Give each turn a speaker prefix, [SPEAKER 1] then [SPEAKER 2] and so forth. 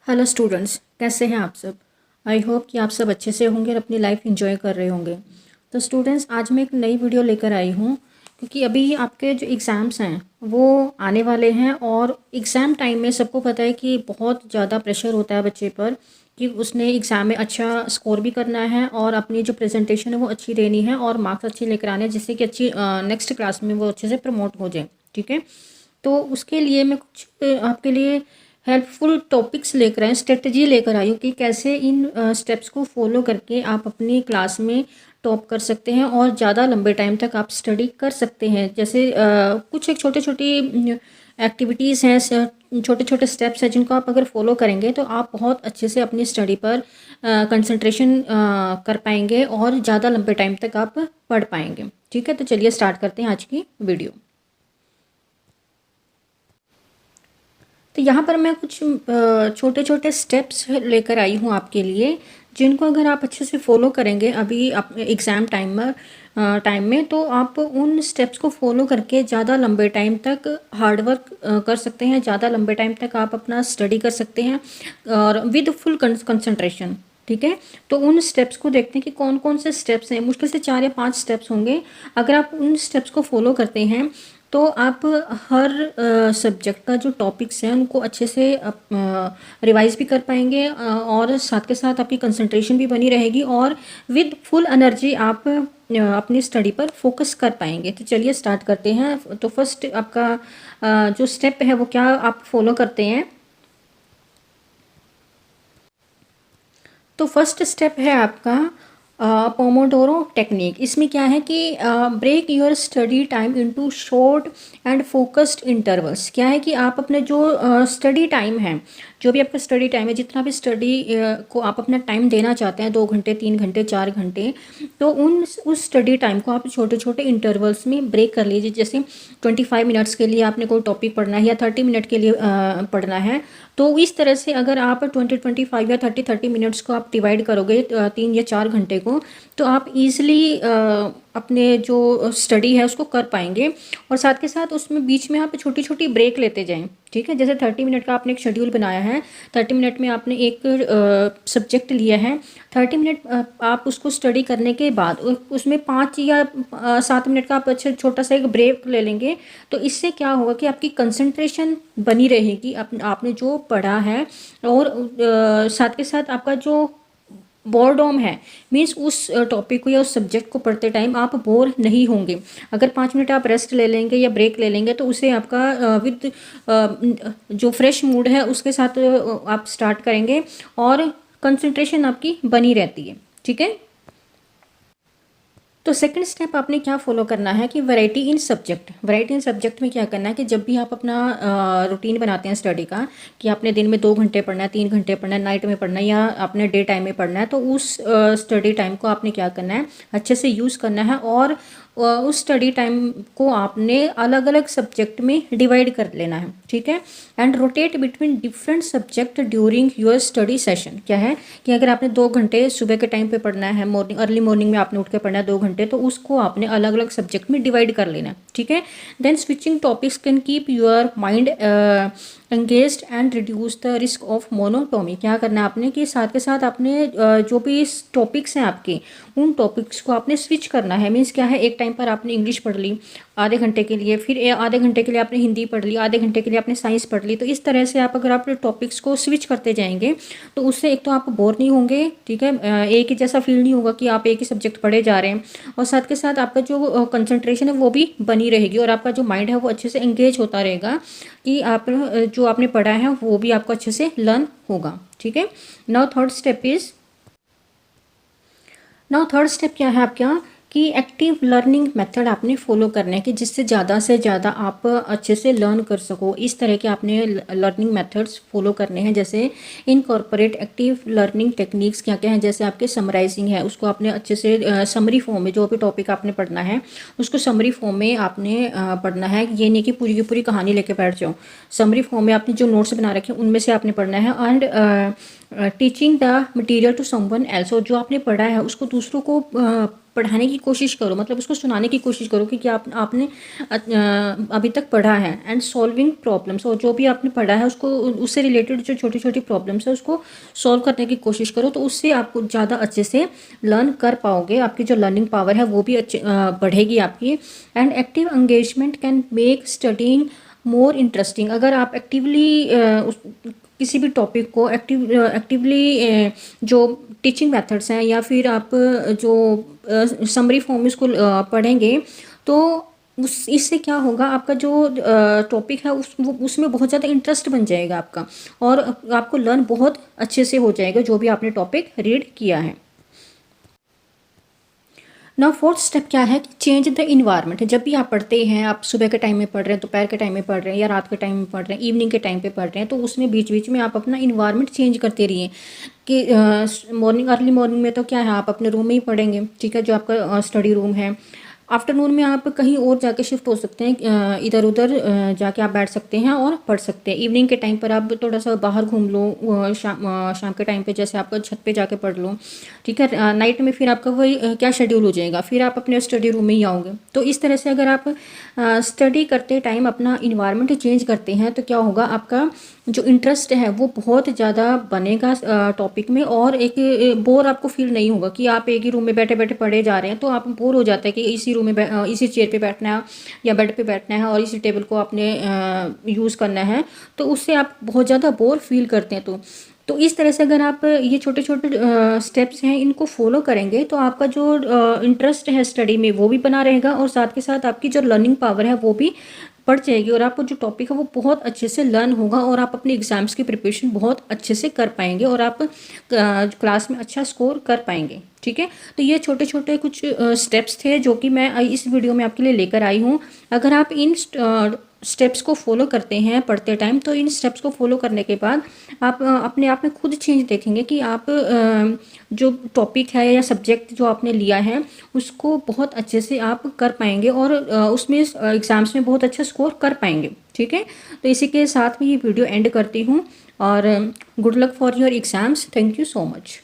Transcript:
[SPEAKER 1] Hello students, कैसे हैं आप सब। आई होप कि आप सब अच्छे से होंगे और अपनी लाइफ एंजॉय कर रहे होंगे। तो स्टूडेंट्स, आज मैं एक नई वीडियो लेकर आई हूँ क्योंकि अभी आपके जो एग्ज़ाम्स हैं वो आने वाले हैं और एग्ज़ाम टाइम में सबको पता है कि बहुत ज़्यादा प्रेशर होता है बच्चे पर कि उसने एग्ज़ाम में अच्छा स्कोर भी करना है और अपनी जो प्रेजेंटेशन है वो अच्छी देनी है और मार्क्स अच्छे लेकर आने हैं, जिससे कि अच्छी नेक्स्ट क्लास में वो अच्छे से प्रमोट हो जाए। ठीक है, तो उसके लिए मैं कुछ आपके लिए हेल्पफुल टॉपिक्स लेकर आए, स्ट्रेटजी लेकर आई हूँ कि कैसे इन स्टेप्स को फॉलो करके आप अपनी क्लास में टॉप कर सकते हैं और ज़्यादा लंबे टाइम तक आप स्टडी कर सकते हैं। जैसे कुछ एक छोटे छोटी एक्टिविटीज़ हैं, छोटे छोटे स्टेप्स हैं जिनको आप अगर फॉलो करेंगे तो आप बहुत अच्छे से अपनी स्टडी पर कंसंट्रेशन कर पाएंगे और ज़्यादा लंबे टाइम तक आप पढ़ पाएंगे। ठीक है, तो चलिए स्टार्ट करते हैं आज की वीडियो। तो यहाँ पर मैं कुछ छोटे छोटे स्टेप्स लेकर आई हूँ आपके लिए, जिनको अगर आप अच्छे से फॉलो करेंगे अभी अपने एग्ज़ाम टाइम में, तो आप उन स्टेप्स को फॉलो करके ज़्यादा लंबे टाइम तक हार्ड वर्क कर सकते हैं, ज़्यादा लंबे टाइम तक आप अपना स्टडी कर सकते हैं और विद फुल कंसंट्रेशन। ठीक है, तो उन स्टेप्स को देखते हैं कि कौन कौन से स्टेप्स हैं। मुश्किल से 4 या 5 स्टेप्स होंगे। अगर आप उन स्टेप्स को फॉलो करते हैं तो आप हर सब्जेक्ट का जो टॉपिक्स हैं उनको अच्छे से रिवाइज भी कर पाएंगे और साथ के साथ आपकी कंसंट्रेशन भी बनी रहेगी और विद फुल एनर्जी आप अपनी स्टडी पर फोकस कर पाएंगे। तो चलिए स्टार्ट करते हैं। तो फर्स्ट आपका जो स्टेप है वो क्या आप फॉलो करते हैं। तो फर्स्ट स्टेप है आपका पोमोडोरो टेक्निक। इसमें क्या है कि break your study time into short and focused intervals. क्या है कि आप अपने जो स्टडी टाइम है, जो भी आपका स्टडी टाइम है, जितना भी स्टडी को आप अपना टाइम देना चाहते हैं, 2 घंटे 3 घंटे 4 घंटे, तो उस स्टडी टाइम को आप छोटे छोटे इंटरवल्स में ब्रेक कर लीजिए। जैसे 25 मिनट्स के लिए आपने कोई टॉपिक पढ़ना है या 30 मिनट के लिए पढ़ना है, तो इस तरह से अगर आप 25 या 30 मिनट्स को आप डिवाइड करोगे 3 या 4 घंटे को, तो आप इजीली अपने जो स्टडी है उसको कर पाएंगे। और साथ के साथ उसमें बीच में आप छोटी छोटी ब्रेक लेते जाएं। ठीक है, जैसे 30 मिनट का आपने एक शेड्यूल बनाया है, 30 मिनट में आपने एक सब्जेक्ट लिया है, 30 मिनट आप उसको स्टडी करने के बाद उसमें 5 या 7 मिनट का आप अच्छा छोटा सा एक ब्रेक ले लेंगे। तो इससे क्या होगा कि आपकी कंसंट्रेशन बनी रहेगी आपने जो पढ़ा है, और साथ के साथ आपका जो बोरडॉम है, मीन्स उस टॉपिक को या उस सब्जेक्ट को पढ़ते टाइम आप बोर नहीं होंगे। अगर 5 मिनट आप रेस्ट ले लेंगे या ब्रेक ले लेंगे तो उसे आपका विद जो फ्रेश मूड है उसके साथ आप स्टार्ट करेंगे और कंसंट्रेशन आपकी बनी रहती है। ठीक है, तो सेकंड स्टेप आपने क्या फॉलो करना है कि वैरायटी इन सब्जेक्ट में क्या करना है कि जब भी आप अपना रूटीन बनाते हैं स्टडी का, कि आपने दिन में 2 घंटे पढ़ना है, 3 घंटे पढ़ना है, नाइट में पढ़ना है या आपने डे टाइम में पढ़ना है, तो उस स्टडी टाइम को आपने क्या करना है, अच्छे से यूज़ करना है और उस स्टडी टाइम को आपने अलग अलग सब्जेक्ट में डिवाइड कर लेना है। ठीक है, and rotate between different subject during your study session. क्या है कि अगर आपने 2 घंटे सुबह के टाइम पे पढ़ना है, अर्ली मॉर्निंग में आपने उठ के पढ़ना है 2 घंटे, तो उसको आपने अलग अलग सब्जेक्ट में डिवाइड कर लेना है। ठीक है, then switching topics can keep your mind engaged and reduce the risk of monotony. क्या करना है आपने कि साथ के साथ आपने जो भी टॉपिक्स हैं आपके, उन टॉपिक्स को आपने स्विच करना है। मीन्स क्या है, एक टाइम पर आपने इंग्लिश पढ़ ली आधे घंटे के लिए, फिर आधे घंटे के लिए आपने हिंदी पढ़ ली, आधे घंटे के लिए आपने साइंस पढ़ ली। तो इस तरह से आप अगर आप टॉपिक्स को स्विच करते जाएंगे तो उससे एक तो आप बोर नहीं होंगे। ठीक है, एक ही जैसा फील नहीं होगा कि आप एक ही सब्जेक्ट पढ़े जा रहे हैं, और साथ के साथ आपका जो कंसंट्रेशन है वो भी बनी रहेगी और आपका जो माइंड है वो अच्छे से एंगेज होता रहेगा कि आप जो आपने पढ़ा है वो भी आपको अच्छे से लर्न होगा। ठीक है, नाउ थर्ड स्टेप क्या है आपका कि एक्टिव लर्निंग मेथड आपने फॉलो करना है कि जिससे ज़्यादा से ज़्यादा आप अच्छे से लर्न कर सको। इस तरह के आपने लर्निंग मेथड्स फॉलो करने हैं, जैसे इनकॉर्पोरेट एक्टिव लर्निंग टेक्निक्स। क्या क्या है, जैसे आपके समराइजिंग है, उसको आपने अच्छे से समरी फॉर्म में, जो भी टॉपिक आपने पढ़ना है उसको समरी फॉर्म में आपने पढ़ना है। ये नहीं कि पूरी की पूरी कहानी लेके बैठ जाओ, समरी फॉर्म में आपने जो नोट्स बना रखे हैं उनमें से आपने पढ़ना है। And teaching the material to someone else, और जो आपने पढ़ा है उसको दूसरों को पढ़ाने की कोशिश करो, मतलब उसको सुनाने की कोशिश करो कि क्या आपने अभी तक पढ़ा है। एंड सॉल्विंग प्रॉब्लम्स, और जो भी आपने पढ़ा है उसको, उससे रिलेटेड जो छोटी छोटी प्रॉब्लम्स है उसको सॉल्व करने की कोशिश करो, तो उससे आपको ज़्यादा अच्छे से लर्न कर पाओगे। आपकी जो लर्निंग पावर है वो भी अच्छे बढ़ेगी आपकी। And active engagement can make studying more interesting. अगर आप एक्टिवली किसी भी टॉपिक को एक्टिवली जो टीचिंग मेथड्स हैं या फिर आप जो समरी फॉर्म इसको पढ़ेंगे, तो उस इससे क्या होगा, आपका जो टॉपिक है उसमें बहुत ज़्यादा इंटरेस्ट बन जाएगा आपका, और आपको लर्न बहुत अच्छे से हो जाएगा जो भी आपने टॉपिक रीड किया है। ना फोर्थ स्टेप क्या है कि चेंज द इन्वायरमेंट। जब भी आप पढ़ते हैं, आप सुबह के टाइम में पढ़ रहे हैं, दोपहर के टाइम में पढ़ रहे हैं, या रात के टाइम में पढ़ रहे हैं, इवनिंग के टाइम पे पढ़ रहे हैं, तो उसमें बीच बीच में आप अपना इन्वायरमेंट चेंज करते रहिए। कि मॉर्निंग, अर्ली मॉर्निंग में तो क्या है, आप अपने रूम में ही पढ़ेंगे, ठीक है, जो आपका स्टडी रूम है। आफ्टरनून में आप कहीं और जाके शिफ्ट हो सकते हैं, इधर उधर जाके आप बैठ सकते हैं और पढ़ सकते हैं। इवनिंग के टाइम पर आप थोड़ा सा बाहर घूम लो, शाम के टाइम पे जैसे आपका छत पे जाके पढ़ लो, ठीक है। नाइट में फिर आपका वही क्या शेड्यूल हो जाएगा, फिर आप अपने स्टडी रूम में ही आओगे। तो इस तरह से अगर आप स्टडी करते टाइम अपना इन्वायरमेंट चेंज करते हैं, तो क्या होगा, आपका जो इंटरेस्ट है वो बहुत ज़्यादा बनेगा टॉपिक में, और एक बोर आपको फील नहीं होगा कि आप एक ही रूम में बैठे बैठे पढ़े जा रहे हैं। तो आप बोर हो जाते हैं कि इसी रूम में इसी चेयर पे बैठना है या बेड पे बैठना है और इसी टेबल को आपने यूज़ करना है, तो उससे आप बहुत ज़्यादा बोर फील करते हैं। तो इस तरह से अगर आप ये छोटे छोटे स्टेप्स हैं इनको फॉलो करेंगे, तो आपका जो इंटरेस्ट है स्टडी में वो भी बना रहेगा, और साथ के साथ आपकी जो लर्निंग पावर है वो भी बढ़ जाएगी, और आपको जो टॉपिक है वो बहुत अच्छे से लर्न होगा, और आप अपने एग्जाम्स की प्रिपरेशन बहुत अच्छे से कर पाएंगे, और आप क्लास में अच्छा स्कोर कर पाएंगे, ठीक है। तो ये छोटे छोटे कुछ स्टेप्स थे जो कि मैं इस वीडियो में आपके लिए लेकर आई हूँ। अगर आप इन स्टेप्स को फॉलो करते हैं पढ़ते टाइम, तो इन स्टेप्स को फॉलो करने के बाद आप अपने आप में खुद चेंज देखेंगे कि आप जो टॉपिक है या सब्जेक्ट जो आपने लिया है उसको बहुत अच्छे से आप कर पाएंगे, और उसमें एग्ज़ाम्स में बहुत अच्छा स्कोर कर पाएंगे, ठीक है। तो इसी के साथ में ये वीडियो एंड करती हूँ, और good luck for your exams. Thank you so much.